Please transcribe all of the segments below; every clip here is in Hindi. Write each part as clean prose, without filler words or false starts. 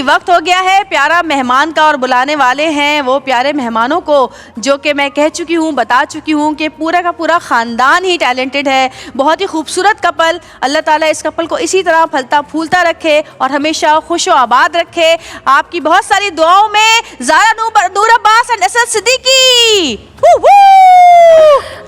वक्त हो गया है प्यारा मेहमान का और बुलाने वाले हैं वो प्यारे मेहमानों को जो कि मैं कह चुकी हूँ, बता चुकी हूँ कि पूरा का पूरा ख़ानदान ही टैलेंटेड है। बहुत ही खूबसूरत कपल। अल्लाह ताला इस कपल को इसी तरह फलता फूलता रखे और हमेशा खुश व आबाद रखे। आपकी बहुत सारी दुआओं में ज़ारा नूर अब्बास और नसरत सिद्दीकी।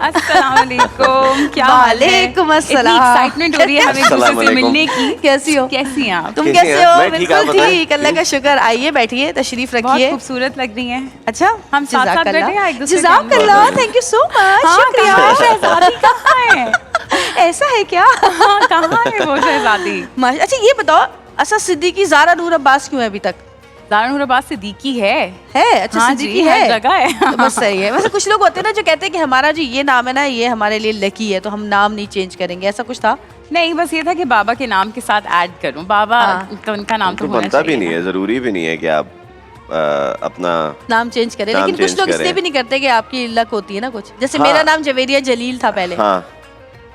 अस्सलाम वालेकुम। क्या हाल है? वालेकुम अस्सलाम। इतनी एक्साइटमेंट हो रही है हमें एक दूसरे से मिलने की। कैसी हो? कैसी हैं आप? तुम कैसे हो? बिल्कुल ठीक, अल्लाह का शुक्र। आइए बैठिए, तशरीफ बहुत रखिए। खूबसूरत लग रही हैं। अच्छा, हम साथ साथ बैठे हैं एक दूसरे के जज़ाकल्लाह, थैंक यू सो मच। हाँ, शुक्रिया। कहाँ है शहज़ादी? कहाँ है? ऐसा है क्या? हाँ, कहाँ है वो शहज़ादी? अच्छा ये बताओ, असद सिद्दीकी ज़ारा नूर अब्बास क्यों है अभी तक? ज़ारा नूर अब्बास सिद्दीकी है। अच्छा, हाँ सिद्दीकी जी, है, हर जगह है। तो बस सही है। वैसे कुछ लोग होते हैं ना जो कहते हैं कि हमारा जो ये नाम है ना ये हमारे लिए लकी है तो हम नाम नहीं चेंज करेंगे, ऐसा कुछ था? नहीं, बस ये था कि बाबा के नाम के साथ ऐड करूं। बाबा तो उनका नाम तो होना बनता भी चाहिए नहीं है, जरूरी भी नहीं है कि आप अपना नाम चेंज करें। नाम लेकिन कुछ चेंज लोग इसलिए करें। भी नहीं करते कि आपकी लक होती है ना कुछ। जैसे हाँ। मेरा नाम जवेरिया जलील था पहले, हाँ,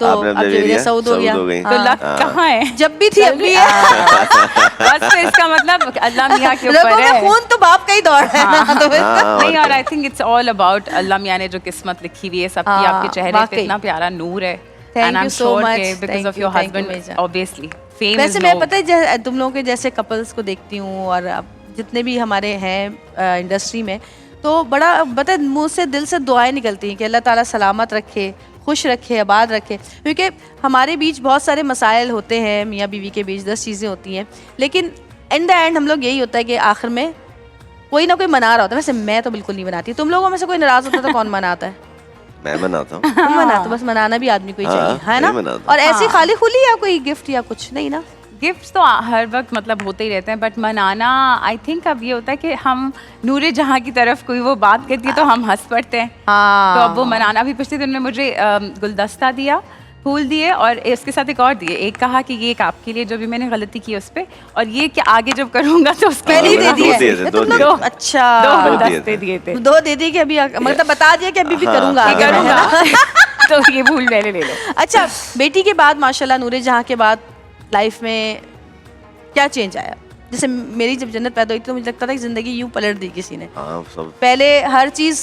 तो आपने अब जवेरिया सऊद हो गया। गई। तो लक कहाँ है? जब भी थी अब भी है। बस तो इसका मतलब अल्लाह मियाँ के लोगों ऊपर में है। खून तो बाप का ही दौड़ है ना, तो नहीं, और I think it's all about Allah मियाँ ने जो किस्मत लिखी हुई है सबकी। आपके चेहरे पे वाकई। इतना प्यारा नूर है। Thank you so much. Because Thank of you, your thank you, husband Meja. Obviously fame वैसे मैं पता है तुम लोगों के जैसे कपल्स को देखती हूँ और अब जितने भी हमारे हैं इंडस्ट्री में, तो बड़ा पता है मुँह से दिल से दुआएं निकलती हैं कि अल्लाह ताला सलामत रखे, खुश रखे, आबाद रखे। क्योंकि हमारे बीच बहुत सारे मसाइल होते हैं, मियाँ बीवी के बीच 10 चीज़ें होती हैं, लेकिन इन द एंड हम लोग यही होता है कि आखिर में कोई ना कोई मना रहा होता है। वैसे मैं तो बिल्कुल नहीं मनाती। तुम लोगों में से कोई नाराज़ होता है तो कौन मनाता है? मैं बनाता हूँ। तुम मनाते, बस मनाना भी आदमी को ही चाहिए, है ना? मैं मनाता और ऐसी खाली खुली या कोई गिफ्ट या कुछ नहीं ना? गिफ्ट्स तो हर वक्त मतलब होते ही रहते हैं, बट मनाना आई थिंक अब ये होता है कि हम नूरे जहाँ की तरफ कोई वो बात करती है तो हम हंस पड़ते हैं। हाँ। तो अब वो मनाना भी। पिछले दिन में मुझे गुलदस्ता दिया, फूल दिए और उसके साथ एक और दिए। एक कहा कि ये एक आपके लिए जो भी मैंने गलती की उस पे, और ये कि आगे जब करूंगा तो उसके पहले ही लिए दे दो दिए दिए थे, तुम दो लोग? दिए। अच्छा, दो दिए गुलदस्ते थे। दिए थे। 2 दे दी कि अभी मतलब बता दिया कि अभी भी करूंगा, ये आगे, है ना? करूंगा तो ये भूल पहले ले लो। अच्छा, बेटी के बाद माशाल्लाह नूरे जहाँ के बाद लाइफ में क्या चेंज आया? जैसे मेरी जब जन्नत पैदा हुई थी तो मुझे लगता था कि जिंदगी यूं पलट दी किसी ने। हाँ, सब पहले हर चीज़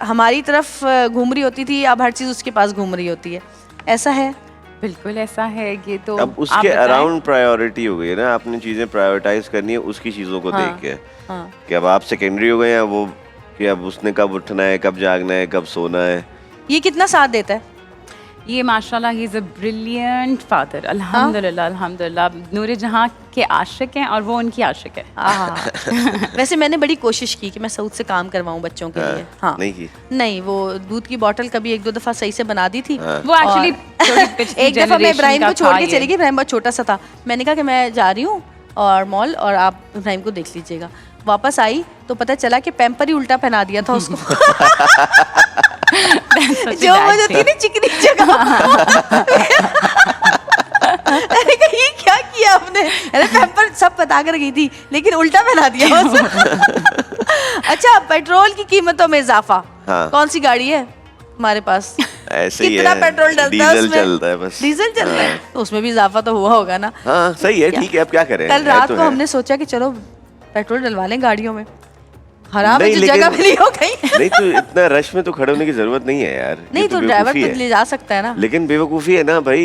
हमारी तरफ घूम रही होती थी, अब हर चीज़ उसके पास घूम रही होती है। ऐसा है? बिल्कुल ऐसा है। ये तो अब उसके अराउंड प्रायोरिटी हो गई है ना, आपने चीजें प्रायोरिटाइज करनी है उसकी चीजों को देख के। हाँ। कि अब आप सेकेंडरी हो गए हैं वो, कि अब उसने कब उठना है, कब जागना है, कब सोना है। ये कितना साथ देता है? ये माशाल्लाह he is a brilliant father. अल्हम्दुलिल्लाह अल्हम्दुलिल्लाह। नूरे जहाँ के आशिक हैं और वो उनकी आशिक है। वैसे मैंने बड़ी कोशिश की कि मैं सऊद से काम करवाऊं बच्चों के लिए। हाँ, नहीं की। नहीं, वो दूध की बोतल कभी 1-2 दफ़ा सही से बना दी थी। वो एक्चुअली एक दफ़ा मैं इब्राहिम को छोड़ के चली गई। इब्राहिम बहुत छोटा सा था। मैंने कहा कि मैं जा रही हूँ और मॉल, और आप इब्राहिम को देख लीजिएगा। वापस आई तो पता चला कि पैम्पर ही उल्टा पहना दिया था उसको। जो मुझे थी ना चिकनी जगह। अरे ये क्या किया आपने? अरे पैम्पर सब बता कर गई थी लेकिन उल्टा पहना दिया उसको। अच्छा, पेट्रोल की कीमतों में इजाफा। हाँ। कौन सी गाड़ी है हमारे पास? ऐसे ही कितना है, पेट्रोल डलता है डीजल उसमें? चलता है बस। डीजल चल रहा है तो उसमें भी इजाफा तो हुआ होगा ना? हाँ सही है, ठीक है, अब क्या करें। कल है रात तो को है। हमने सोचा कि चलो पेट्रोल डलवा लें गाड़ियों में। हराम है नहीं, जो जगह मिली हो गई। नहीं तो इतना रश में तो खड़े होने की जरूरत नहीं है यार। नहीं ये तो ड्राइवर बेवकूफी तो है। ले जा सकता है ना। लेकिन बेवकूफी है ना भाई,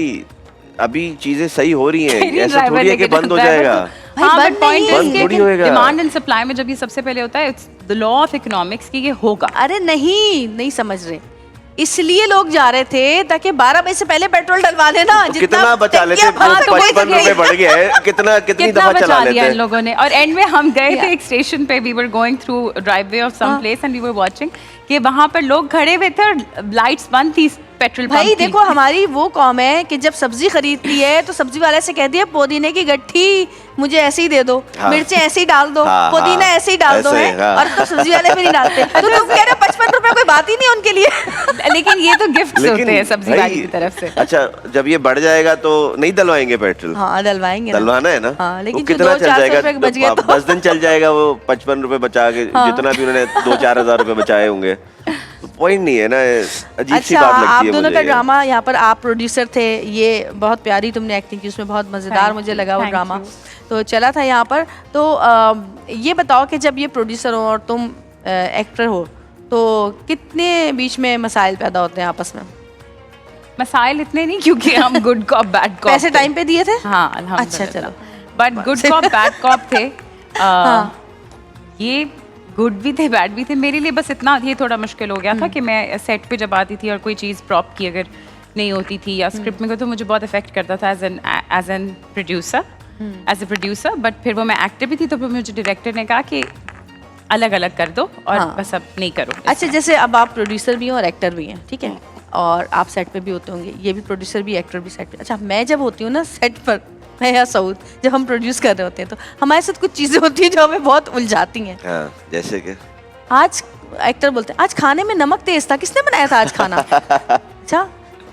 अभी चीजें सही हो रही हैं, नहीं, ऐसा ड्राइवर थोड़ी है कि लेके बंद हो ड्राइवर जाएगा। भाई हाँ, बंद बट पॉइंट नहीं है। बंद थोड़ी होएगा। डिमांड एंड सप्लाई में जब ये सबसे पहले होता है, it's the law of economics की ये होगा। अरे नहीं समझ रहे, इसलिए लोग जा रहे थे ताकि 12 बजे से पहले पेट्रोल डलवा लेना। तो कितना बचा लेते? टंकियां भर तो वही 55 तो रुपए बढ़ गया है, कितनी कितना दफा चला बचा लेते दिया इन हैं। लोगों ने। और एंड में हम गए Yeah. थे एक स्टेशन पे, we were going through driveway of some place and we were watching कि वहां पर लोग खड़े हुए थे और लाइट्स बंद थी पेट्रोल पंप भाई की। देखो, हमारी वो कौम है कि जब सब्जी खरीदती है तो सब्जी वाले से कहती है पुदीने की गट्ठी मुझे ऐसे ही दे दो, हाँ। मिर्चें ऐसे ही डाल दो, हाँ, पुदीना हाँ, ऐसे ही डाल दो ऐसे है। ही, हाँ। और तो सब्जी वाले भी नहीं डालते। तो तुम कह रहे हो 55 रुपए कोई बात ही नहीं उनके लिए। लेकिन ये तो गिफ्ट्स लेकिन होते हैं सब्जी भाई, वाली की तरफ से। अच्छा जब ये बढ़ जाएगा तो नहीं डलवाएंगे पेट्रोल? हाँ डलवाएंगे ना। डलवाना है ना। हाँ, लेकिन वो जो कितना 200-400 चल जाएगा? रुपए बच गए तो 10 दिन चल जाएगा वो 55 रुपए बचा के, जितना भी उन्होंने 2-4 हज़ार रुपए बचाए होंगे। पॉइंट नहीं है ना, अजीब सी अच्छा, बात लगती आप है दोनों मुझे का ये। ड्रामा, यहाँ पर आप प्रोड्यूसर थे, ये बहुत प्यारी तुमने एक्टिंग की उसमें, बहुत मज़ेदार Thank मुझे you, लगा वो thank ड्रामा you. तो चला था यहाँ पर। तो ये बताओ कि जब ये प्रोड्यूसर हो और तुम एक्टर हो तो कितने बीच में मसाइल पैदा होते हैं आपस में? मसाइल इतने नहीं, क्योंकि हम गुड कॉप बैड कॉप पैसे टाइम पे दिए थे? हाँ अल्हम्दुलिल्लाह। अच्छा, चलो। But good cop bad cop थे। ये गुड भी थे बैड भी थे। मेरे लिए बस इतना ये थोड़ा मुश्किल हो गया था कि मैं सेट पे जब आती थी और कोई चीज़ प्रॉप की अगर नहीं होती थी या स्क्रिप्ट में को, तो मुझे बहुत अफेक्ट करता था as an producer, as a producer. But फिर वो मैं एक्टर भी थी, तो फिर मुझे डायरेक्टर ने कहा कि अलग अलग कर दो और हाँ। बस अब नहीं करो। अच्छा, जैसे अब आप प्रोड्यूसर भी हैं और एक्टर भी हैं, ठीक है, और आप सेट पे भी होते होंगे, ये भी प्रोड्यूसर भी एक्टर भी सेट पे। अच्छा, मैं जब होती हूँ ना सेट पर, मैं या सऊद, जब हम प्रोड्यूस कर रहे होते हैं तो हमारे साथ कुछ चीज़ें होती हैं जो हमें बहुत उलझाती हैं। हाँ, जैसे कि आज एक्टर बोलते हैं आज खाने में नमक तेज था, किसने बनाया था आज खाना?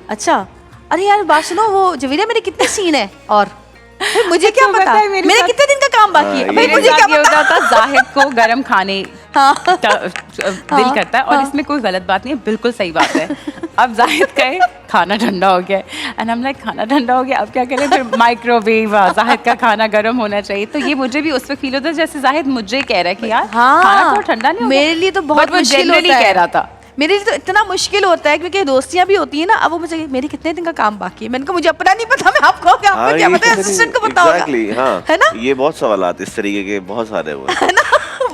अच्छा, अरे यार बात सुनो, वो जवीरिया मेरे कितने सीन है, और फिर मुझे क्या आपको पता पता है मेरे मेरे साथ- कितने दिन का काम बाकी है, हाँ, भाई ये मुझे क्या ये पता। होता था जाहिद को गरम खाने हाँ। दिल करता है, और इसमें कोई गलत बात नहीं है, बिल्कुल सही बात है। अब जाहिद कहे खाना ठंडा हो गया एंड हम लाइक खाना ठंडा हो गया, अब क्या करें? फिर माइक्रोवेव, जाहिद का खाना गर्म होना चाहिए। तो ये मुझे भी उस वक्त फील होता है जैसे जाहिद मुझे कह रहा है कि यार खाना तो ठंडा नहीं हो गया। मेरे लिए तो बहुत But वो मुश्किल generally होता है। कह रहा था। मेरे लिए तो इतना मुश्किल होता है क्योंकि दोस्तियां भी होती है ना। अब वो मुझे मेरे कितने दिन का काम बाकी है, मैंने कहा मुझे अपना नहीं पता, मैं आपको क्या हाँ, क्या ये पता है, तो असिस्टेंट को पता होगा, exactly, हाँ, है ना? ये बहुत सवालात इस तरीके के बहुत सारे हुए हैं। है ना?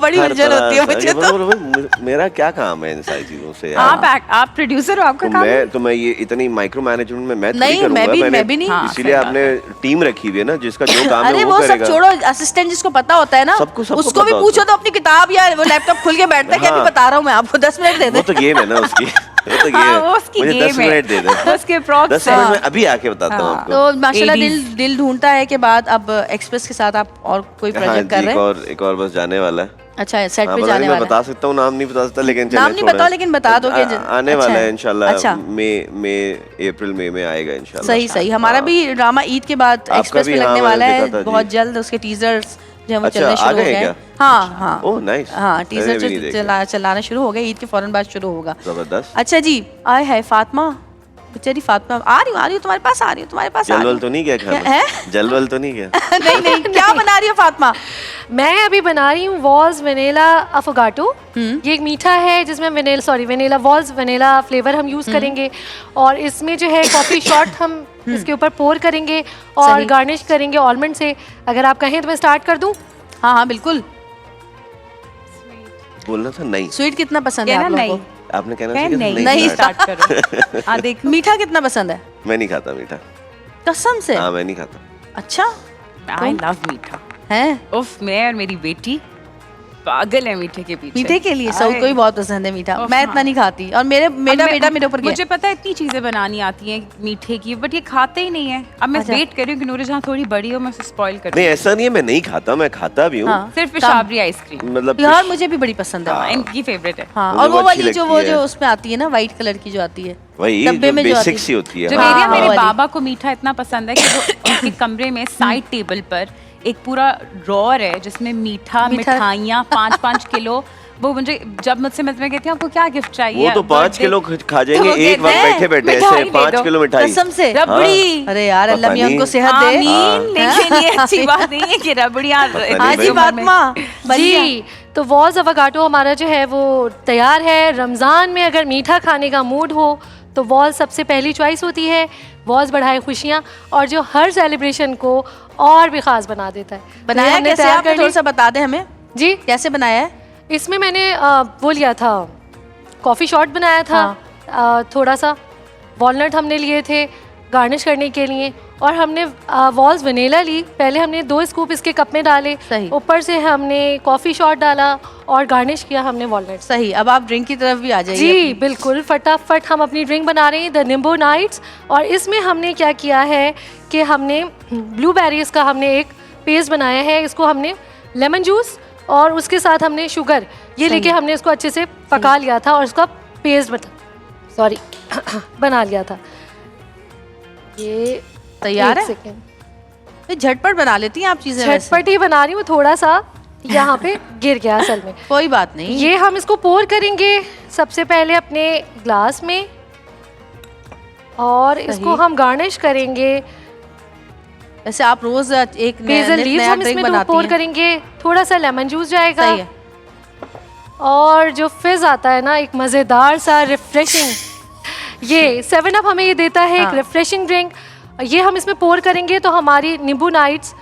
बड़ी हर उलझन तरह होती है से। मुझे ये तो। मतलब मेरा क्या काम है इन सारी चीजों से यार? आप प्रोड्यूसर हो, आपका तो काम है। मैं ये इतनी माइक्रो मैनेजमेंट में मैं थोड़ी नहीं, करूंगा। मैं भी नहीं। हाँ, इसीलिए सही बात आपने टीम रखी हुई है ना, जिसका जो काम अरे है वो सब करेगा। छोड़ो, असिस्टेंट जिसको पता होता है ना, सबको उसको भी पता पूछो होता तो अपनी किताब या वो लैपटॉप खुल के बैठता है कि अभी हाँ। बता रहा हूँ मैं आपको, 10 मिनट दे वो दे। तो गेम है ना उसकी, वो तो हाँ, गेम वो है। उसकी मुझे 10 गेम है। मिनट दे दे, उसके प्रॉक्स 10 हैं। मिनट में अभी आके बताता हूँ आपको। तो माशाल्लाह ADs दिल ढूंढता है के बाद अब एक्सप्रेस के साथ आप और कोई हाँ प्रोजेक्ट जी, कर रहे हैं? एक और बस जाने वाला है। अच्छा, सेट हाँ, पे पता जाने नहीं, मैं वाला बता है। सकता हूँ, नाम नहीं बता सकता, लेकिन नाम नहीं बताओ, लेकिन बता दो कि आने अच्छा वाला है। है इंशाल्लाह। अच्छा। अप्रैल मई में आएगा इंशाल्लाह। सही सही, हमारा हाँ। भी ड्रामा ईद के बाद आपका एक्सप्रेस पे भी, हाँ, लगने मैंने वाला देखा है था, जी। बहुत जल्द। उसके टीजर्स जो है वो अच्छा, चलने आ शुरू हो गए गए क्या? हैं। हाँ हाँ, ओह, नाइस। हाँ, मैंने टीजर भी नहीं देखा। चलाना शुरू हो गया, ईद के फौरन बाद शुरू होगा। जबरदस्त। अच्छा जी, आए है फातिमा, बेचारी फातिमा, आ रही हूँ तुम्हारे पास, आ रही हूँ तुम्हारे पास, आ रही जलवल हूँ। तो नहीं गया खाना? है? जलवल तो नहीं गया? नहीं नहीं, क्या बना रही हो फातिमा? मैं अभी बना रही हूँ वॉल्स वेनिला अफोगाटो। ये एक मीठा है जिसमें वेनिला वॉल्स वेनिला फ्लेवर हम यूज़ करेंगे, और इसमें जो है कॉफ़ी शॉट हम इसके ऊपर पोर करेंगे और सही। गार्निश करेंगे ऑलमंड से। अगर आप कहें तो मैं स्टार्ट कर दूँ? हाँ हाँ बिल्कुल। बोलना था नहीं, स्वीट कितना पसंद है कहना आप लोगों नहीं, को? आपने कहना कह चाहिए था नहीं, नहीं, स्टार्ट करो। हाँ देख, मीठा कितना पसंद है? मैं नहीं खाता मीठा। कसम से? हाँ, मैं नहीं खाता। अच्छा आई लव मीठा। है? उफ, मैं और मेरी बेटी पागल है मीठे के पीछे। मीठे के लिए सब को भी बहुत पसंद है मीठा। उफ, मैं इतना हाँ। नहीं खाती, और मेरा बेटा मेरे ऊपर गया। मुझे पता है इतनी चीजें बनानी आती हैं मीठे की, बट ये खाते ही नहीं है। अब मैं अच्छा। वेट कर रही हूँ कि नूरे जहाँ थोड़ी बड़ी हो मैं उसे स्पॉइल कर नहीं, ऐसा नहीं है मैं नहीं खाता, मैं खाता भी हूँ। हाँ। सिर्फ पेशावरी आइसक्रीम मतलब यार मुझे भी बड़ी पसंद है। इनकी फेवरेट है। हाँ, मुझे और वो वो अच्छी वाली जो लगती है। उसमें आती है ना, व्हाइट कलर की जो आती है, वही डब्बे जो में जो आती बेसिक सी होती है। जो हाँ। मेरे मेरे वाली। बाबा को मीठा इतना पसंद है कि वो उनके कमरे में साइड टेबल पर एक पूरा ड्रॉर है जिसमें मीठा मिठाइयाँ 5-5 किलो। वो मुझे जब मुझसे मैं कहती हूँ आपको क्या गिफ्ट चाहिए, वो तो 5 birthday- किलो खा जाएंगे तो एक वक्त कहते हैं, बैठे बैठे, मिठाई ऐसे दे 5 दो। किलो मिठाई। कसम से? रबड़ी। अरे यार, पता अल्लाह मियां नहीं। उनको सेहत दे। आमीन, लेकिन ये अच्छी बात नहीं है कि रबड़ियाँ पता नहीं हाँ जी भाई। फातिमा, जी, तो वॉल्स अवोगाटो हमारा जो है वो तैयार है। रमज़ान में अगर मीठा खाने का मूड हो तो वॉल्स सबसे पहली चॉइस होती है। वॉल्स बढ़ाए खुशियाँ, और जो हर सेलिब्रेशन को और भी ख़ास बना देता है। तो ये बनाया हमने कैसे तैयार आपने? कर थोड़ा ली। सा बता दे हमें, जी, कैसे बनाया है? इसमें मैंने वो लिया था, कॉफ़ी शॉट बनाया था, थोड़ा सा वॉलनट हमने लिए थे गार्निश करने के लिए, और हमने वॉल्स वनीला ली। पहले हमने 2 स्कूप इसके कप में डाले, सही। ऊपर से हमने कॉफ़ी शॉट डाला और गार्निश किया हमने वॉलनट। सही, अब आप ड्रिंक की तरफ भी आ जाइए। जी बिल्कुल, फटाफट हम अपनी ड्रिंक बना रहे हैं, द निम्बो नाइट्स। और इसमें हमने क्या किया है कि हमने ब्लूबेरीज का हमने एक पेस्ट बनाया है। इसको हमने लेमन जूस और उसके साथ हमने शुगर ये लेके हमने इसको अच्छे से पका लिया था और उसका पेस्ट बना लिया था। ये तैयार है? सेकेंड, तो झटपट बना लेती हैं आप चीजें वैसे। झटपट ही बना रही हूँ, थोड़ा सा यहाँ पे गिर गया असल में। कोई बात नहीं। ये हम इसको पोर करेंगे सबसे पहले अपने ग्लास में, और इसको हम गार्निश करेंगे। वैसे आप रोज एक बेसल लीव्स नया हम ड्रिंक इसमें बनाती पोर हैं। करेंगे, थोड़ा सा लेमन जूस जाएगा। सही है। और जो फिज आता है ना, एक मज़ेदार सा रिफ्रेशिंग, ये 7 अप हमें ये देता है, एक हाँ। Refreshing drink. ये हम इसमें पोर करेंगे तो हमारी नींबू नाइट्स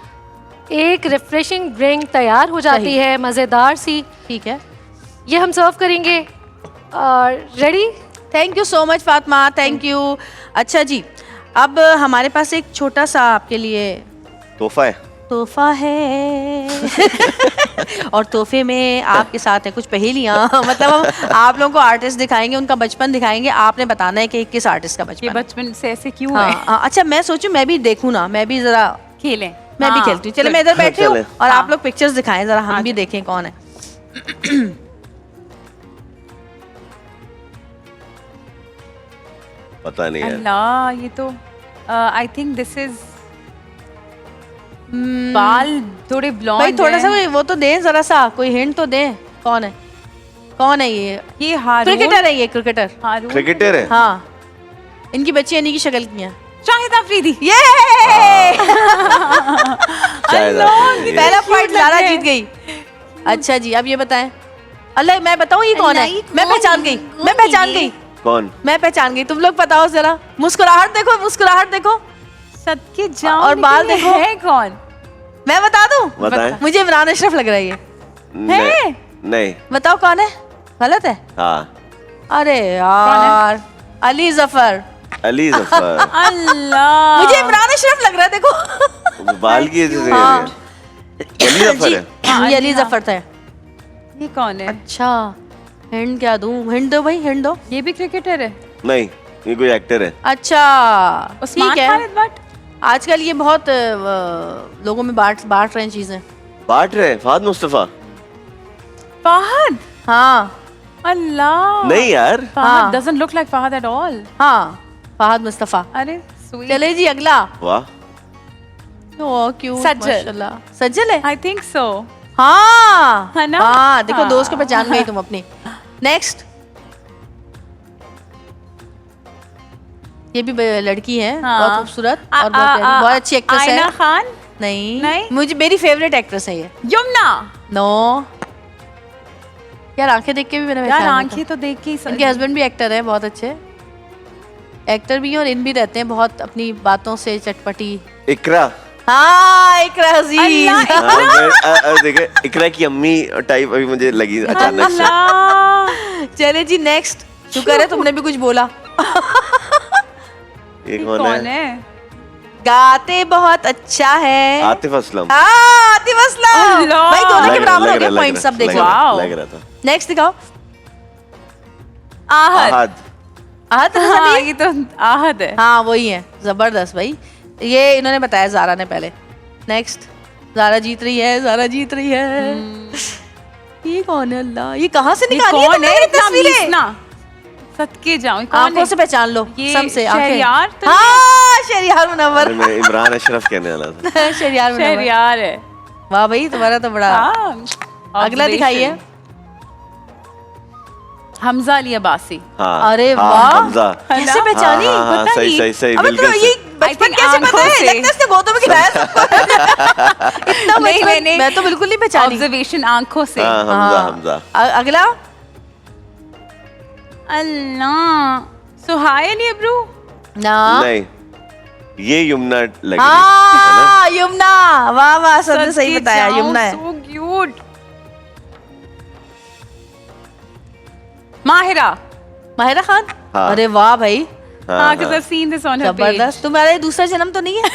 एक रिफ्रेशिंग ड्रिंक तैयार हो जाती सही। है, मज़ेदार सी। ठीक है, ये हम सर्व करेंगे। Ready? Thank you so much Fatima, thank you. अच्छा जी, अब हमारे पास एक छोटा सा आपके लिए तोहफा है। तोहफा है और तोहफे में आपके साथ है कुछ पहेलियाँ। मतलब हम आप लोगों को आर्टिस्ट दिखाएंगे, उनका बचपन दिखाएंगे, आपने बताना है कि किस आर्टिस्ट का ये बचपन है। बचपन से ऐसे क्यों हाँ, है? हाँ, अच्छा मैं सोचूं मैं भी देखूं ना, मैं भी जरा खेलें। मैं भी हाँ, खेलती हूँ। चले good. मैं इधर बैठी हूँ चलें। और हाँ। आप लोग पिक्चर्स दिखाएं जरा, हम हाँ भी जी। देखें कौन है। पता नहीं यार। अल्लाह, ये तो आई थिंक दिस इज बाल थोड़े ब्लॉन्ड भाई थोड़ा सा वो तो दें, जरा सा कोई हिंट तो दें, कौन है, कौन है ये हारून। क्रिकेटर है, ये क्रिकेटर। हारून। क्रिकेटर है। हाँ, इनकी बच्ची इन्हीं की शक्ल की हैं। शाहिद अफरीदी। ये शायद आपने- पहला पॉइंट लग लारा रहे जीत गई। अच्छा जी, अब ये बताएं। अल्लाह, मैं बताऊं ये कौन है? मैं पहचान गई, मैं पहचान गई, कौन? मैं पहचान गई। तुम लोग बताओ जरा, मुस्कुराहट देखो, मुस्कुराहट देखो, सदके जाऊं, और बाल लेकिन देखो। ये है कौन? मैं बता दूं? बताएं। मुझे इमरान अशरफ लग रहा है ये। नहीं, नहीं। बताओ कौन है? गलत है? हाँ, अरे यार, अली जफर। अली जफर। अल्लाह, मुझे इमरान अशरफ लग रहा है, देखो। बाल की वजह से हाँ। अली जफर जी, है। ये अली जफर था। ये कौन है? अच्छा, हिंट क्या दूं? हिंट दो भाई, हिंट दो। ये भी क्रिकेटर है। नहीं, ये कोई एक्टर है। अच्छा, उस्मान ठीक है। खालिद भट्ट। आजकल ये बहुत लोगों में बांट रहे हैं चीजें। बांट रहे हैं फहद मुस्तफा। फहद। हाँ अल्लाह, नहीं यार। हाँ। Fahad doesn't look like Fahad at all. हाँ, फहद मुस्तफा। अरे sweet. चले जी अगला। वाह, ओ क्यों, सज्जल। माशाल्लाह। सज्जल है। I think so. हाँ, है ना? हाँ, देखो हाँ। दोस्त को पहचान गई तुम अपनी। नेक्स्ट, ये भी लड़की है, हाँ। बहुत खूबसूरत और बहुत प्यारी, बहुत अच्छी एक्ट्रेस है। आयना खान। नहीं, नहीं? मुझे मेरी फेवरेट एक्ट्रेस है ये। यमुना। नो यार, आंखें देख के भी मैंने यार पहचान लिया आंखें तो देख के ही था। इनके हस्बैंड भी एक्टर है, बहुत अच्छे एक्टर भी हैं, और इन भी रहते हैं बहुत अपनी बातों से चटपटी। इकरा। हाँ, इकरा अजीज। अल्लाह, देखे इकरा की अम्मी टाइप अभी मुझे लगी अचानक से। अल्लाह। चले जी नेक्स्ट। शुक्र है तुमने भी कुछ बोला। ये ये कौन कौन है? है? गाते बहुत अच्छा है। आतिफ असलम। हाँ, आतिफ असलम। अल्लाह। भाई दोनों के लग बराबर हो लग गए लग पॉइंट, सब लग देखो। रहा- वाओ। लग रहा था। नेक्स्ट दिखाओ। आहद। आहद। आहत हाँ, ये तो आहद है। हाँ, वही है। जबरदस्त भाई, ये इन्होंने बताया जारा ने पहले। नेक्स्ट, जारा जीत रही है, जारा जीत रही है। ये कौन है? अल्लाह, ये कहाँ से ये निकाली है कौन तुमने है? ये इतना तस्वीरें? मीसना। सदके जाऊं, कौन आंखों है? से पहचान लो, ये सबसे आंखें। शहरयार तो हाँ, शहरयार मुनव्वर। अरे मैं इमरान अशरफ कहने वाला था। शहरयार मुनव्वर। शहरयार है। वाह भाई, तुम्हारा तो बड़ा। हाँ, अगला दिखाइए। हमजा अली अब्बासी। हाँ, अरे हाँ, वाह, हमजा। कैसे हाँ, पहचानी? हाँ, हाँ, पता सही, नहीं। सही, सही, अबे बिल्कुल तुम्हें ये सही। बचपन I think कैसे पता आंखों है? से। लगता है इसने गोदों में खिलाया सबको। इतना नहीं, बचपन, मैंने मैं तो बिल्कुल नहीं पहचानी। ऑब्जर्वेशन आंखों से। हाँ, हमजा, हाँ। हमजा। अगला। अल्लाह, सुहाय अली अब्रू। ना। नहीं, ये यमुना लग रही है ना? हाँ, यमुना। वाह वाह, सबने सही बताया, यमुना है। So cute. माहिरा। माहिरा खान। हाँ। अरे वाह भाई, हाँ, हाँ, because हाँ। I've seen this on her page. जबरदस्त। तुम्हारा ये दूसरा जन्म तो नहीं है? ले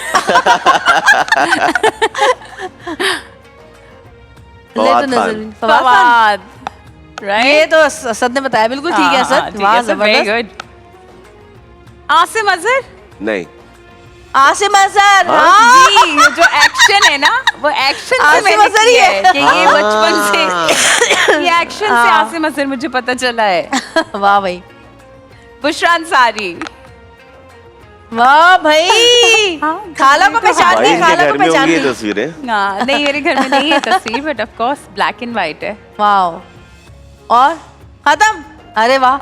तो फवाद नजर खान। नहीं। फवाद खान। फवाद। Right? ये तो असद ने बताया, बिल्कुल ठीक है हाँ, हाँ, असद। ठीक वाह, है, सब very जबरदस्त। good. आसिम अजहर। नहीं, आसिम अजहर। हाँ? हाँ। जी, ये जो एक्शन है ना, वो एक्शन से आसिम मैंने अजहर ही किया है। है कि ये हाँ। बचपन से ये एक्शन से हाँ। आसिम अजहर मुझे पता चला है। वाह भाई, बुशरा अंसारी। वाह भाई। हाँ, खाला को पहचान भाई गई, इनके खाला घर को में पहचान होंगी ये गई। तस्वीरें। हाँ, नहीं मेरे घर में नहीं है तस्वीर, but of course black and white है। वाह, और खत्म। अरे वाह,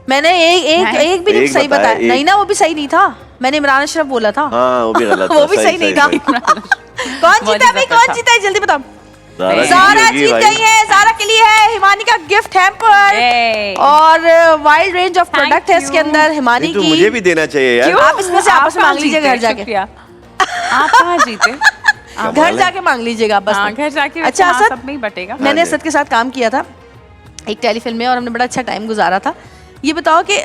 मैंने एक भी नहीं एक सही बताया, बताया। नहीं ना, वो भी सही नहीं था, मैंने इमरान अशरफ बोला था। हाँ वो भी गलत वो भी सही नहीं था। कौन जीता भाई, कौन जीता है, जल्दी बताओ। ज़ारा जीत गई है। ज़ारा के लिए है हिमानी का गिफ्ट हैम्पर और वाइड रेंज ऑफ प्रोडक्ट है इसके अंदर हिमानी तो की। मुझे भी देना चाहिए यार। आप इसमें से आपस में मांग लीजिएगा घर जाके। आप कहाँ जीते? घर जाके मांग लीजिएगा बस। हाँ, घर जाके। अच्छा असद, सब में ही बटेगा। मैंने असद के साथ काम किया था एक टेलीफिल्म में और हमने बड़ा अच्छा टाइम गुजारा था। ये बताओ कि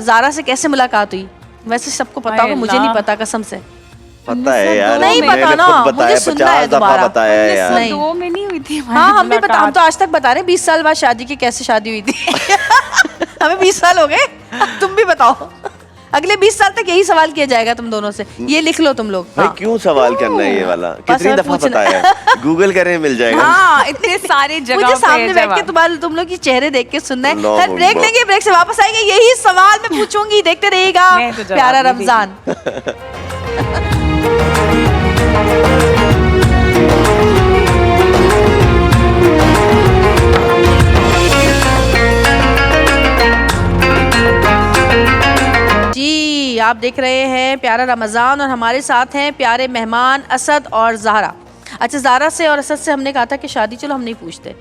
ज़ारा से कैसे मुलाकात हुई? वैसे सबको पता होगा, मुझे नहीं पता कसम से। पता है यार, नहीं मैंने पता ना, खुद बताया, मुझे सुनना है 50 दफा दोबारा। बताया है यार। नहीं। 2 में नहीं हुई थी हमारी हाँ हम भी बता, हम मुलाकात। तो आज तक बता रहे हैं 20 साल बाद शादी की कैसे शादी हुई थी। हमें 20 साल हो गए, तुम भी बताओ। अगले 20 साल तक यही सवाल किया जाएगा तुम दोनों से, ये लिख लो तुम लोग। भाई हाँ। क्यों सवाल करना है ये वाला? कितनी हमें दफा पूछना बताया है? गूगल करें मिल जाएगा। हाँ, इतने सारे जगह मुझे सामने बैठ के तुम लोग की चेहरे देख के सुनना है। अल्लाह फिर ब्रेक अकबर। लेंगे, ब्रेक से वापस आएंगे, यही सवाल मैं पूछूंगी, देखते रहिएगा मैं तो जवाब प्यारा नहीं देगी। रमजान। जी आप देख रहे हैं प्यारा रमजान और हमारे साथ हैं प्यारे मेहमान असद और ज़ारा। अच्छा, ज़ारा से और असद से हमने कहा था कि शादी चलो हम नहीं पूछते,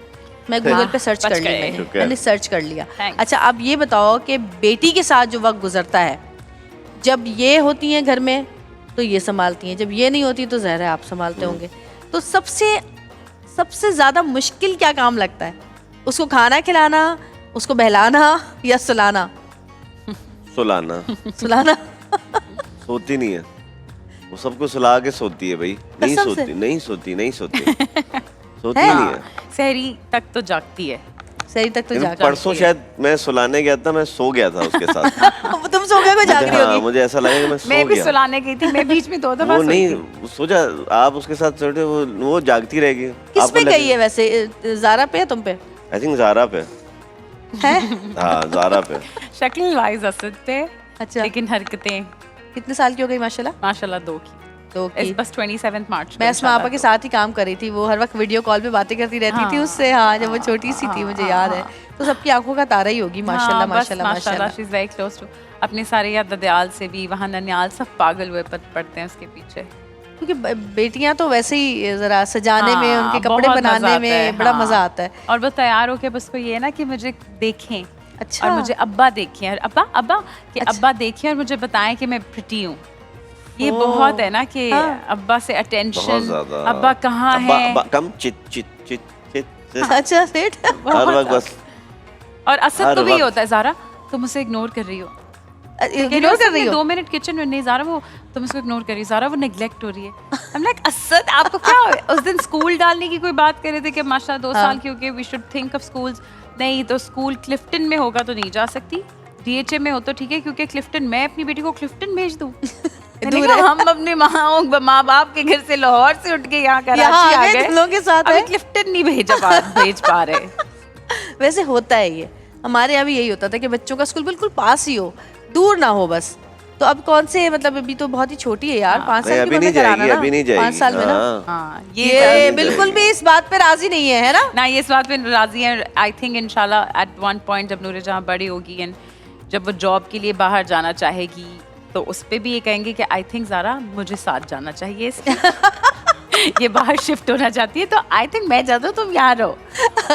मैं गूगल पे सर्च कर लिया, मैंने सर्च कर लिया। Thanks. अच्छा अब ये बताओ कि बेटी के साथ जो वक्त गुजरता है, जब ये होती हैं घर में तो ये संभालती हैं, जब ये नहीं होती तो ज़ाहिर है आप संभालते होंगे, तो सबसे ज़्यादा मुश्किल क्या काम लगता है? उसको खाना खिलाना, उसको बहलाना या सुलाना? सुलाना। सोती नहीं है वो, सबको सुला के सोती है भाई। नहीं कसम से? सोती, नहीं सोती, नहीं सोती। सोती है? नहीं है। सहरी तक तो जागती है। सही तक तो लेकिन जाग परसों शायद मैं सुलाने गया था, मैं सो गया था उसके साथ। तुम सो गए, को जाग रही हाँ, होगी। मुझे ऐसा लगा कि मैं मैं सो भी गया। सुलाने गई थी, मैं बीच में 2 दफा वो सोई थी। नहीं सोचा, आप उसके साथ सोते, वो जागती रहेगी। किस पे गई है वैसे, ज़ारा पे या तुम पे? आई थिंक ज़ारा पे है? हाँ ज़ारा पे। शक्ल वाइज असद पे, अच्छा, लेकिन हरकतें कितने साल की हो गई माशाल्लाह? माशाल्लाह 2 की। तो की। बस 27 मार्च मैं अस्मा आपा के साथ ही काम कर रही थी, वो हर वक्त वीडियो कॉल पे बातें करती रहती थी उससे। हाँ, जब वो छोटी सी थी मुझे याद है। तो सबकी आंखों का तारा ही होगी माशाल्लाह माशाल्लाह माशाल्लाह। She is very close to अपने सारे या ददयाल से भी, वहाँ ननियाल सब पागल हुए पड़ते हैं उसके पीछे। क्योंकि बेटियां तो वैसे ही जरा सजाने में, हाँ, उनके कपड़े बहुत मजा बनाने आता में है, बड़ा हाँ। मजा आता है। और बस तैयार होके बस को ये है ना कि मुझे देखें, अच्छा। और मुझे अब्बा देखें, और अब्बा कि अच्छा। अब्बा देखें और मुझे बताएं कि मैं प्रिटी हूँ। ये ओह। बहुत है ना कि हाँ। अब्बा से बहुत अटेंशन, ज्यादा। अब्बा कहाँ अब्बा- है। अब्बा कम चित चित चित चित चित। अच्छा सेठ। हर वक्त बस और असद हर को भी वक्त। होता है, ज़ारा तुम मुझे इग्नोर कर रही हो, इग्नोर कर रही हो? 2 मिनट किचन में नहीं ज़ारा, वो तुम उसको इग्नोर कर रही हो, ज़ारा वो नेग्लेक्ट हो रही है। I'm like, असद आपको क्या हो? उस दिन स्कूल डालने की कोई बात कर रहे थे कि माशाल्लाह 2 साल की हो गई, we should think of schools. नहीं तो स्कूल क्लिफ्टन में होगा तो नहीं जा सकती, डीएचए में हो तो ठीक है, क्योंकि क्लिफ्टन, मैं अपनी बेटी को क्लिफ्टन भेज दूँ? मैंने कहा, हम अपने माँ बाप के घर से लाहौर से उठ के यहाँ कराची आ गए, तुम लोगों के साथ अभी है। क्लिफ्टन नहीं भेज पा रहे। वैसे होता है ये, हमारे यहाँ भी यही होता था कि बच्चों का स्कूल बिल्कुल पास ही हो, दूर ना हो बस। तो अब कौन से, मतलब अभी तो बहुत ही छोटी है यार, 5 नहीं, साल अभी की नहीं उम्र में कराना जाएगी, ना, अभी नहीं 5 जाएगी। साल में ना। हाँ। हाँ, ये बिल्कुल भी इस बात पे राजी नहीं है ना? ना, ये इस बात पे राजी है। आई थिंक इंशाल्लाह एट वन पॉइंट जब नूरे जहाँ बड़ी होगी एंड जब वो जॉब के लिए बाहर जाना चाहेगी तो उस पे भी ये कहेंगे कि आई थिंक ज़ारा मुझे साथ जाना चाहिए इसके। ये बाहर शिफ्ट होना चाहती है तो आई थिंक मैं जाता हूँ, तुम यहाँ रहो।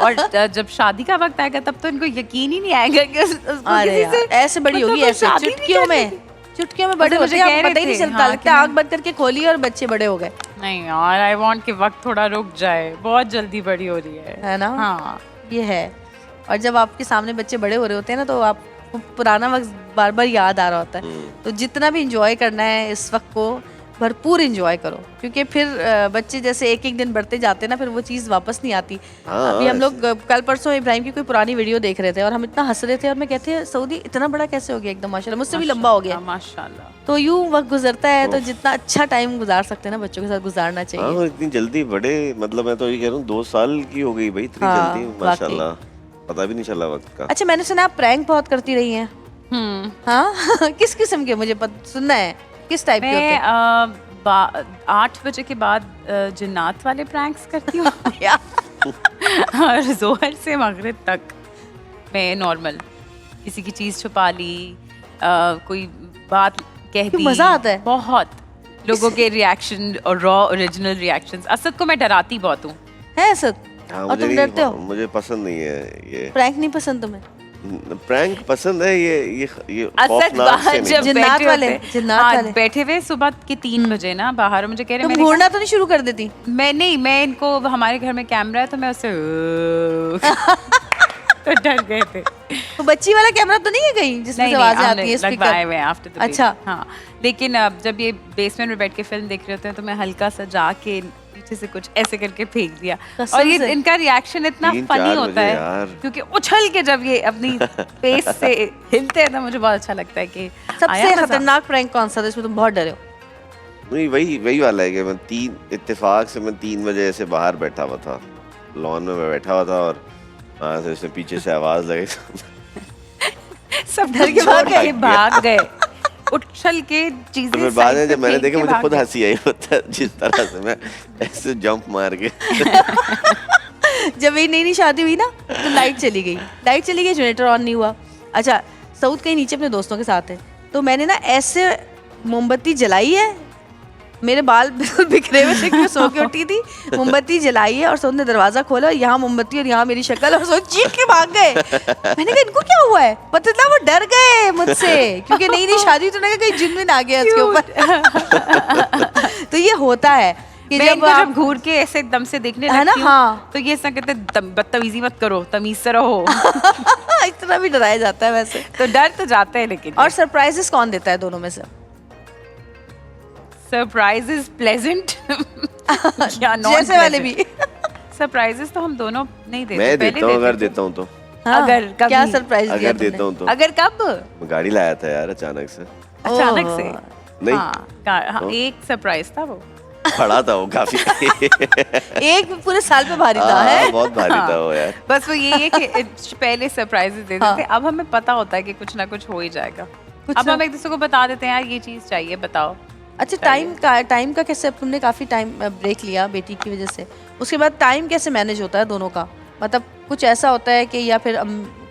और जब शादी का वक्त आएगा तब तो इनको यकीन ही नहीं आएगा कि उसको अरे किसी यार, से ऐसे बड़ी मतलब होगी, वो ऐसे शादी नहीं चुटकियों में, करती। चुटकियों में बड़े मुझे होते हैं, कह रहे पता ही नहीं थे, चलता, हाँ, लगता है कि आँख बंद करके खोली और बच्चे बड़े हो गए। नहीं यार, आई वांट कि वक्त थोड़ा रुक जाए, बहुत जल्दी बड़ी हो रही है ना? हाँ। ये है। और जब आपके सामने बच्चे बड़े हो रहे होते हैं ना तो आप पुराना वक्त बार बार याद आ रहा होता है। तो जितना भी इंजॉय करना है इस वक्त को भरपूर इंजॉय करो, क्योंकि फिर बच्चे जैसे एक एक दिन बढ़ते जाते हैं ना, फिर वो चीज़ वापस नहीं आती। हाँ, अभी हम लोग कल परसों इब्राहिम की कोई पुरानी वीडियो देख रहे थे और हम इतना हंस रहे थे और मैं कहते हैं सऊदी इतना बड़ा कैसे हो गया एकदम, माशाल्लाह मुझसे भी लंबा हो गया। माशाल्लाह। तो यूं वक्त गुजरता है, तो जितना अच्छा टाइम गुजार सकते हैं ना बच्चों के साथ गुजारना हाँ, चाहिए। और इतनी जल्दी बड़े, मतलब मैं तो ये कह रहा हूँ 2 साल की हो गई भाई, इतनी हाँ, जल्दी वाकई। माशाल्लाह, पता भी नहीं चला वक्त का। अच्छा, मैंने सुना आप प्रैंक बहुत करती रही हैं। हाँ किस किस्म के, मुझे सुनना है किस टाइप के होते मैं हैं? 8 बजे के बाद जिन्नात वाले प्रैंक्स करती हूँ या और जोहर से मगरिब तक मैं नॉर्मल। किसी की चीज़ छुपा ली, कोई बात कह क्यों दी। मजा आता है? बहुत लोगों के रिएक्शन और रॉ ओरिजिनल रिएक्शंस। असद को मैं डराती बहुत हूँ। है सर? हाँ, और मुझे तुम नहीं, डरते हो? मुझे पसंद नहीं है ये प्रैंक नहीं पसंद तुम्हें? प्रैंक पसंद है, ये असद खौफनाक बाहर से नहीं। जब जिन्नात बैठे वाले, होते, जिन्नात हाँ, वाले। बैठे हुए सुबह के 3 बजे ना बाहर, मुझे कह रहे, तुम मैंने घूरना तो नहीं शुरू कर देती? मैं नहीं, मैं इनको, हमारे घर में कैमरा है तो मैं उससे तो डर गए थे। तो बच्ची वाला कैमरा तो नहीं है कहीं जिसमें से आवाजें आती है, लगवाए स्पीकर? हुए आफ्टर द अच्छा। हाँ, लेकिन अब जब ये बेसमेंट में बैठ के फिल्म देख रहे होते हैं तो मैं हल्का सा जाके पीछे से कुछ ऐसे करके फेंक दिया, कसम और ये से? इनका रिएक्शन इतना 3-4 फनी होता बजे है यार। क्योंकि उछल के जब ये अपनी फेस से हिलते हैं तो मुझे बहुत अच्छा लगता है कि सबसे आया मजा। खतरनाक प्रैंक कौन सा था जिसमें तुम बहुत डरे हो? नहीं, वही वाला है कि मैं इत्तेफाक से मैं 3 बजे ऐसे बाहर बैठा हुआ था, लॉन में मैं बैठा हुआ था, और वहाँ से उसने पीछे से आवाज लगी सब डर के छोड़ भाग गए? के भाग गए, उछल के चीजें तो फिर बाद में साइड जब पे मैंने फेंक देखा के मुझे भाग खुद गए। हंसी आई होता है, जिस तरह से मैं ऐसे जंप मार के जब मेरी नई नई शादी हुई ना तो लाइट चली गई, जनरेटर ऑन नहीं हुआ। अच्छा, साउथ कहीं नीचे अपने दोस्तों के साथ है, तो मैंने ना ऐसे मोमबत्ती जलाई है, मेरे बाल बिल्कुल बिखरे हुए थे क्योंकि सो के उठी थी, मोमबत्ती जलाई है और सोन ने दरवाजा खोला, यहाँ मोमबत्ती और यहाँ मेरी शक्ल, और सोन चीख के भाग गए। मैंने कहा इनको क्या हुआ है, पता था वो डर गए मुझसे क्योंकि नई नई शादी, तो कहीं जिन विन आ गया इसके ऊपर। तो ये होता है कि मैं जब इनको जब घूर के ऐसे एकदम से देखने है ना, लगती हूँ, हाँ। तो ये ऐसा कहते हैं, बदतमीजी मत करो, तमीज से रहो। इतना भी डराया जाता है वैसे। तो डर तो जाते हैं, लेकिन और सरप्राइजेस कौन देता है दोनों में से? सरप्राइजेस प्लेजेंट या नॉन जैसे वाले भी। सरप्राइजेस तो हम दोनों नहीं देते, मैं पहले देता हूँ, अगर देते थे। देता हूँ तो। हाँ, अगर कभी- क्या सरप्राइज दिया अगर देता तुमने? हूँ तो अगर कब मैं गाड़ी लाया था यार अचानक से। अचानक से? नहीं, हाँ, तो? एक सरप्राइज था वो। पड़ा था वो काफी। एक पूरे साल पे भारी था हाँ, है। बहुत भारी था वो यार। बस वो ये है कि पहले सरप्राइजेस देते हाँ। थे, अब हमें पता होता है कि कुछ ना कुछ हो ही जाएगा। कुछ अब ना- हम एक दूसरे को बता देते हैं, यार ये चीज चाहिए, बताओ। अच्छा, टाइम का कैसे, अब तुमने काफी टाइम ब्रेक लिया बेटी की वजह से, उसके बाद टाइम कैसे मैनेज होता है दोनों का? मतलब कुछ ऐसा होता है कि या फिर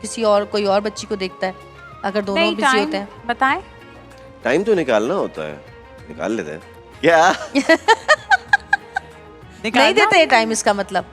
किसी और कोई और बच्ची को देखता है अगर दोनों नहीं, बिजी टाइम होते हैं? बताएं। टाइम तो निकालना होता है, निकाल लेते हैं क्या? नहीं देते टाइम, इसका मतलब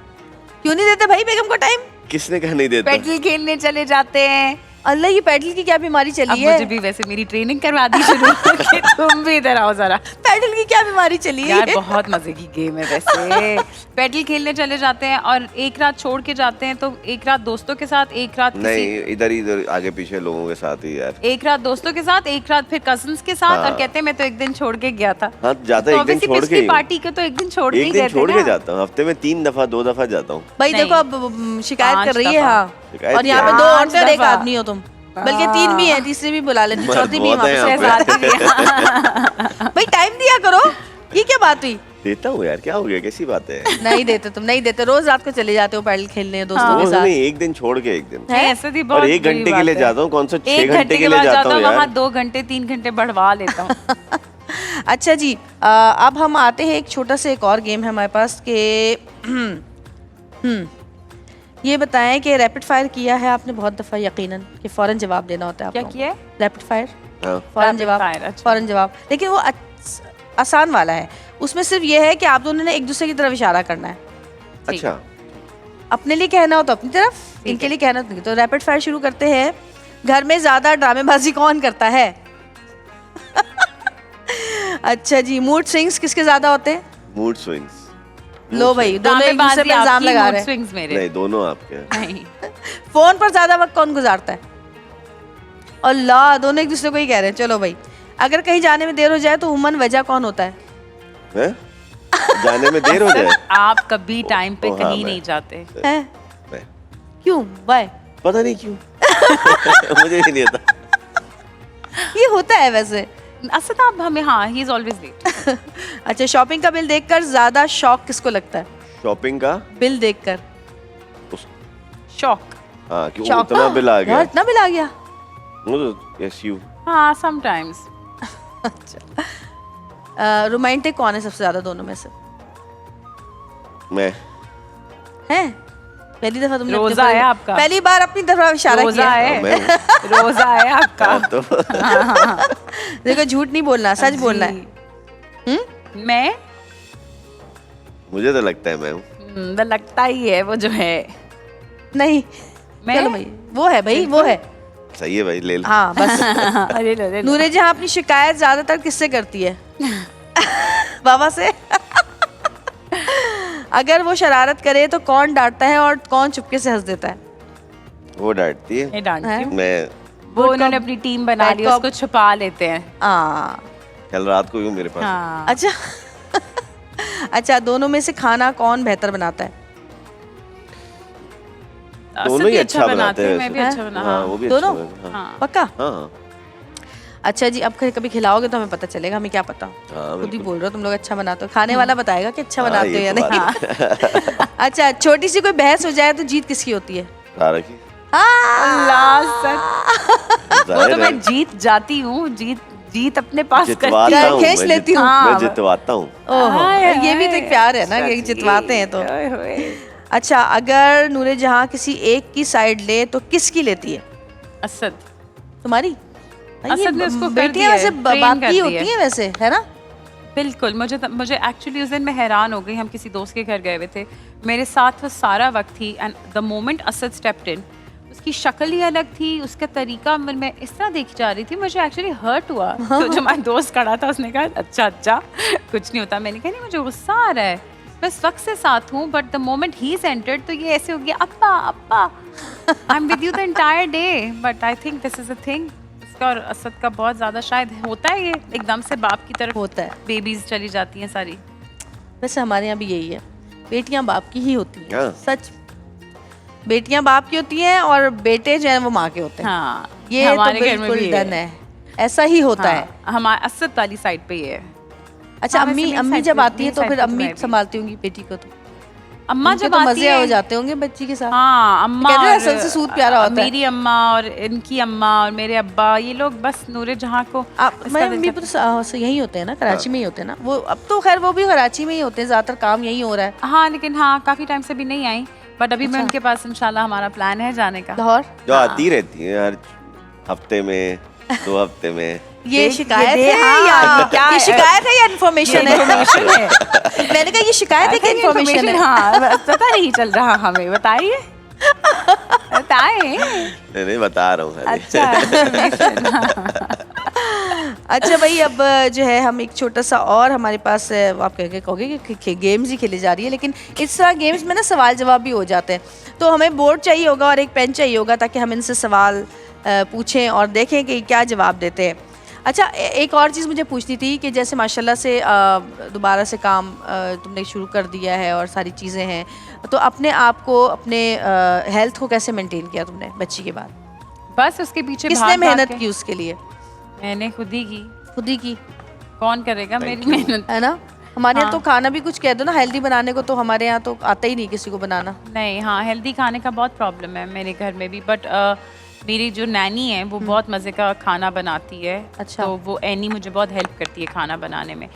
क्यों नहीं देते भाई बेगम को टाइम? किसने कहा नहीं देता? पेडल खेलने चले जाते हैं। अल्लाह, ये पैडल की क्या बीमारी अब चली है? मुझे भी वैसे मेरी ट्रेनिंग करवा दी शुरू कि तुम भी इधर आओ जरा। पैडल की क्या बीमारी चली है? यार बहुत मजे की गेम है वैसे। पेडल खेलने चले जाते हैं और एक रात छोड़ के जाते हैं, तो एक रात दोस्तों के साथ, एक रात नहीं, किसी, इधर आगे पीछे लोगों के साथ ही यार। एक रात दोस्तों के साथ, एक रात फिर कजन्स के साथ, हाँ। और कहते हैं मैं तो एक दिन छोड़ के गया था। हाँ, जाता तो एक दिन obviously छोड़ के पिछली ही। पार्टी के तो एक दिन छोड़ के ही एक दिन गए छोड़ थे के ना। जाता हूँ, हफ्ते में 3 दफा 2 दफा जाता हूँ। भाई नहीं। देखो अब शिकायत 5 कर रही है। दफा। हाँ, शिकायत और यहाँ पे क्या? 2 5 औरतें और 1 दफा। आदमी हो तुम, बल्कि 3 भी हैं, तीसरी भी बुला लेती, मर्द चौथी भी बहुत है वहाँ यहाँ पे। पे। शहजादी है। भाई टाइम दिया करो, ये क्या बात हुई? देता हूँ यार, क्या हो गया, कैसी बात है? नहीं देते तुम, नहीं देते। रोज रात को चले जाते हो पैडल खेलने दोस्तों के रोज साथ। नहीं, एक दिन छोड़ के एक दिन। नहीं, ऐसे भी और बहुत 1 बुरी घंटे के बात लिए है। जाता हूँ, कौन सा 6 1 घंटे के लिए बाद जाता हूँ वहाँ यार। 2 घंटे 3 घंटे बढ़वा लेता हूँ। अच्छा जी, अब हम आते हैं एक छोटा सा एक और गेम है हमारे पास के ये बताएं कि रैपिड फायर किया है आपने बहुत दफ़ा यकीनन, कि फ़ौरन जवाब देना होता है आप क्या लोगों को। किया है? रैपिड फायर, हाँ। फ़ौरन Rapid जवाब, fire, अच्छा। फ़ौरन जवाब। लेकिन वो आसान वाला है, उसमें सिर्फ ये है कि आप दोनों ने एक दूसरे की तरफ इशारा करना है। अच्छा, अपने लिए कहना हो तो अपनी तरफ, इनके लिए कहना तो नहीं। तो रैपिड फायर शुरू करते हैं। घर में ज्यादा ड्रामेबाजी कौन करता है? अच्छा जी, मूड स्विंग्स किसके ज्यादा होते हैं? Mood swings. लो भाई, दोनों एक दूसरे पे इल्जाम लगा रहे हैं। स्विंग्स मेरे नहीं, दोनों आपके हैं। नहीं। फोन पर ज्यादा वक्त कौन गुजारता है? अल्लाह, दोनों एक दूसरे को ही कह रहे हैं। चलो भाई, अगर कहीं जाने में देर हो जाए तो उमन वजह कौन होता है? हैं? जाने में देर हो जाए? आप कभी टाइम पे हाँ, कहीं मैं। नहीं जाते। हैं? नहीं, क्यों? बाय। पता नहीं क्यों। मुझे ही नहीं आता। ये होता है वैसे। असद आप हमें, हाँ, ही इज ऑलवेज लेट। अच्छा, शॉपिंग का बिल देखकर ज्यादा शौक किसको लगता है? शॉपिंग का बिल देखकर शॉक। हाँ, कि शौक। उतना बिल आ यार, गया। इतना बिल आ गया। Yes you. हाँ, समटाइम्स। रोमांटिक कौन है सबसे ज्यादा दोनों में से? मैं। हैं? पहली दफा तुमने अपने रोजा ऊपर- है आपका। पहली बार अपनी तरफ इशारा रोजा किया है मैं रोजा है आपका। तो देखो झूठ नहीं बोलना, सच बोलना है। जी। मैं मुझे तो लगता है मैं हूँ। तो लगता ही है वो जो है। नहीं मैं? चलो भाई, वो है भाई, वो है। सही है भाई, ले लो। हाँ बस। अरे लो, लो। नूरे जहाँ अपनी शिकायत ज्यादातर किससे करती है? बाबा से। अगर वो शरारत करे तो कौन डांटता है और कौन चुपके से हंस देता है? वो डांटती है, ये डांटती हूँ। मैं वो उन्होंने अपनी टीम बना बैड ली, कॉप। उसको छुपा लेते हैं। कल रात को भी हूँ मेरे पास। हाँ। अच्छा। अच्छा, दोनों में से खाना कौन बेहतर बनाता है? दोनों ही अच्छा बनाते हैं मैं भी वैसे। अच्छा बना। हाँ, वो भी अच्छा दोनों? बनाते हैं। हाँ हाँ। पक्का? हाँ अच्छा जी, अब कभी खिलाओगे तो हमें पता चलेगा, हमें क्या पता। हाँ, खुद ही बिल्कुल। बोल रहे हो तुम लोग अच्छा बनाते हो, खाने वाला बताएगा कि अच्छा हाँ, बनाते हो ये या तो नहीं। बात अच्छा, छोटी सी कोई बहस हो जाए तो जीत किसकी होती है? तारा की अल्लाह सच। वो जाहिर तो है, मैं जीत जाती हूँ, जीत अपने पास जितवाता करती हूँ, खींच मैं लेती हूँ। मैं हाँ। जितवाता हूँ। ओहो, हाय, ये भी तो एक प्यार है ना कि सच्ची। जितवाते हैं तो। ओए होए। अच्छा, अगर नूरे जहाँ किसी एक की साइड ले तो किसकी लेती है? असद। तुम्हारी? भाई, ये असद ने उसको कर बेटियां दिया वैसे है, train बाकी कर दिया होती है। हैं वैसे, है ना? बिल्कुल। मुझे एक्चुअली उस दिन मैं हैरान हो गई। हम किसी दोस्त के घर गए हुए थे, मेरे साथ वो सारा वक्त थी, and the moment Asad stepped in, उसकी शक्ल ही अलग थी, उसका तरीका, मैं इस तरह देखी जा रही थी, मुझे एक्चुअली हर्ट हुआ। तो जो हमारा दोस्त खड़ा था उसने कहा अच्छा कुछ नहीं होता। मैंने कहा नहीं, मुझे गुस्सा आ रहा है, मैं इस वक्त से साथ हूँ, but the moment he is entered तो ये ऐसे हो गया, अप्पा अप्पा, I am with you the entire day. But I think this is a thing. इसका और असद का बहुत ज्यादा शायद होता है, ये एकदम से बाप की तरफ होता है। बेबीज चली जाती हैं सारी। वैसे हमारे यहाँ भी यही है, बेटियां बाप की ही होती हैं। हाँ। सच, बेटियां बाप की होती हैं और बेटे जो हैं वो माँ के होते हैं। हाँ, ये तो हमारे घर में बिल्कुल भी डन है, ऐसा ही होता है। हमारे असद वाली साइड पे ये है। अच्छा, हाँ, वैसे अम्मी मेरी अम्मी side जब पे- आती है मेरी तो side फिर पे तो अम्मी मैं भी। संभालती होंगी बेटी को, तो अम्मा उनके जब तो आती मजे है, हो जाते होंगे बच्ची के साथ। हाँ अम्मा कहते हैं और असल से सूद प्यारा होता है। मेरी अम्मा और इनकी अम्मा और मेरे अब्बा, ये लोग बस नूरे जहाँ को आप इसका मैं दिल भी करता- तो यही होते हैं ना, कराची में ही होते हैं ना वो। अब तो खैर वो भी कराची में ही होते हैं, ज्यादातर काम यही हो रहा है। हाँ, लेकिन हाँ काफी टाइम से भी नहीं आई, बट अभी मैं अच्छा। उनके पास इंशाल्लाह हमारा प्लान है जाने का। लाहौर जो आती रहती है हर हफ्ते में, 2 हफ्ते में। ये शिकायत ये है हाँ, या क्या ये है? शिकायत है या इन्फॉर्मेशन है? Information है। मैंने कहा ये शिकायत है कि इन्फॉर्मेशन है? हाँ, पता नहीं चल रहा हमें, बताइए बताएं। नहीं बता रहा हूँ खाली। अच्छा अच्छा भाई, अब जो है हम एक छोटा सा और हमारे पास आप कहोगे कि गेम्स ही खेली जा रही है, लेकिन इस तरह गेम्स में ना सवाल जवाब भी हो जाते हैं, तो हमें बोर्ड चाहिए होगा और एक पेन चाहिए होगा ताकि हम इनसे सवाल पूछें और देखें कि क्या जवाब देते हैं। अच्छा, एक और चीज़ मुझे पूछनी थी कि जैसे माशाल्लाह से दोबारा से काम तुमने शुरू कर दिया है और सारी चीज़ें हैं, तो अपने आप को, अपने हेल्थ को कैसे मेंटेन किया तुमने बच्ची के बाद? बस उसके पीछे किसने भाग-भाग मेहनत के- की उसके लिए? मैंने खुद ही की। खुद ही की, कौन करेगा मेरी मेहनत? है ना? हमारे यहाँ हाँ। तो खाना भी कुछ कह दो ना हेल्दी बनाने को, तो हमारे यहाँ तो आता ही नहीं किसी को बनाना। नहीं, हाँ हेल्दी खाने का बहुत प्रॉब्लम है मेरे घर में भी, बट मेरी जो नैनी है वो बहुत मज़े का खाना बनाती है। अच्छा। तो वो एनी मुझे बहुत हेल्प करती है खाना बनाने में,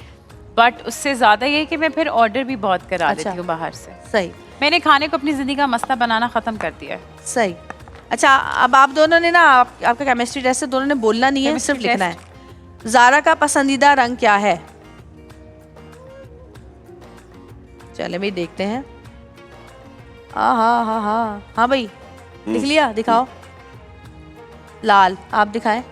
बट उससे ज़्यादा ये है कि मैं फिर ऑर्डर भी बहुत करा अच्छा। देती हूँ बाहर से। सही मैंने खाने को अपनी ज़िंदगी का मसला बनाना ख़त्म कर दिया है। सही। अच्छा, अब आप दोनों ने ना आपका केमिस्ट्री टेस्ट है, दोनों ने बोलना नहीं है, Chemistry सिर्फ लिखना है। ज़ारा का पसंदीदा रंग क्या है? चले भाई देखते हैं। हाँ भाई, लिख लिया? दिखाओ। लाल, आप दिखाएं।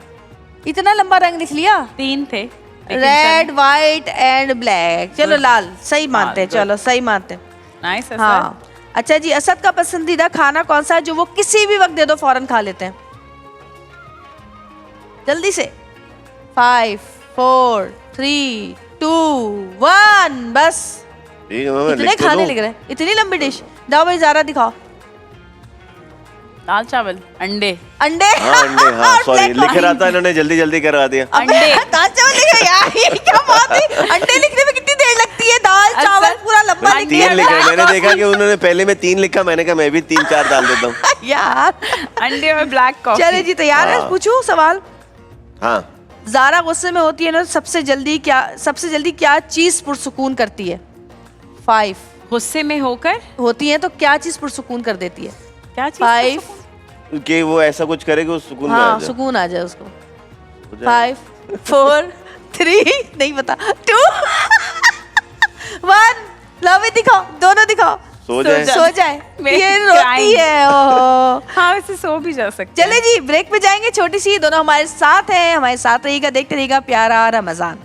इतना लंबा रंग लिख लिया? 3 थे लेकिन रेड, वाइट एंड ब्लैक। चलो लाल सही मानते हैं, good. चलो सही मानते हैं। नाइस है हाँ। अच्छा जी, असद का पसंदीदा खाना कौन सा है जो वो किसी भी वक्त दे दो फौरन खा लेते हैं? जल्दी से। 5 4 3 2 1 बस। ठीक है मैं इतने लिख तो खाने दूं। लिख रहे हैं, इतनी लंबी डिश। जाओ भाई ज़ारा दिखाओ। दाल चावल अंडे अंडे। हाँ अंडे, हाँ और सॉरी black लिख रहा था, इन्होंने जल्दी जल्दी करवा दिया। अबे, दाल चावल लिखे यार, ये क्या बात है? अंडे लिखने में कितनी देर लगती है? दाल चावल अच्छा, पूरा लंबा मैं लिख 3 दिया लिखा, मैंने देखा कि उन्होंने पहले में 3 लिखा, मैंने कहा मैं भी 3-4 डाल देता हूँ। यार। अंडे और ब्लैक कॉफी। चले जी, तैयार है? हाँ। पूछूं सवाल? हाँ ज़ारा गुस्से में होती है ना, सबसे जल्दी क्या चीज़ पुरसुकून करती है? 5 गुस्से में होकर होती हैं तो क्या चीज पुरसुकून कर देती है? क्या चीज 5 कि वो ऐसा कुछ करे कि वो सुकून में आ हाँ जाए। सुकून आ जाए उसको। हो जाए। 5 4 3 नहीं पता 2 1 लव इट दिखाओ, दोनों दिखाओ। सो जाए। सो जाए। मैं ये रोती crying। है ओहो। हाँ वैसे सो भी जा सकते चले जी ब्रेक पे जाएंगे छोटी सी, दोनों हमारे साथ हैं, हमारे साथ रहिएगा, देखते रहिएगा प्यारा रमजान।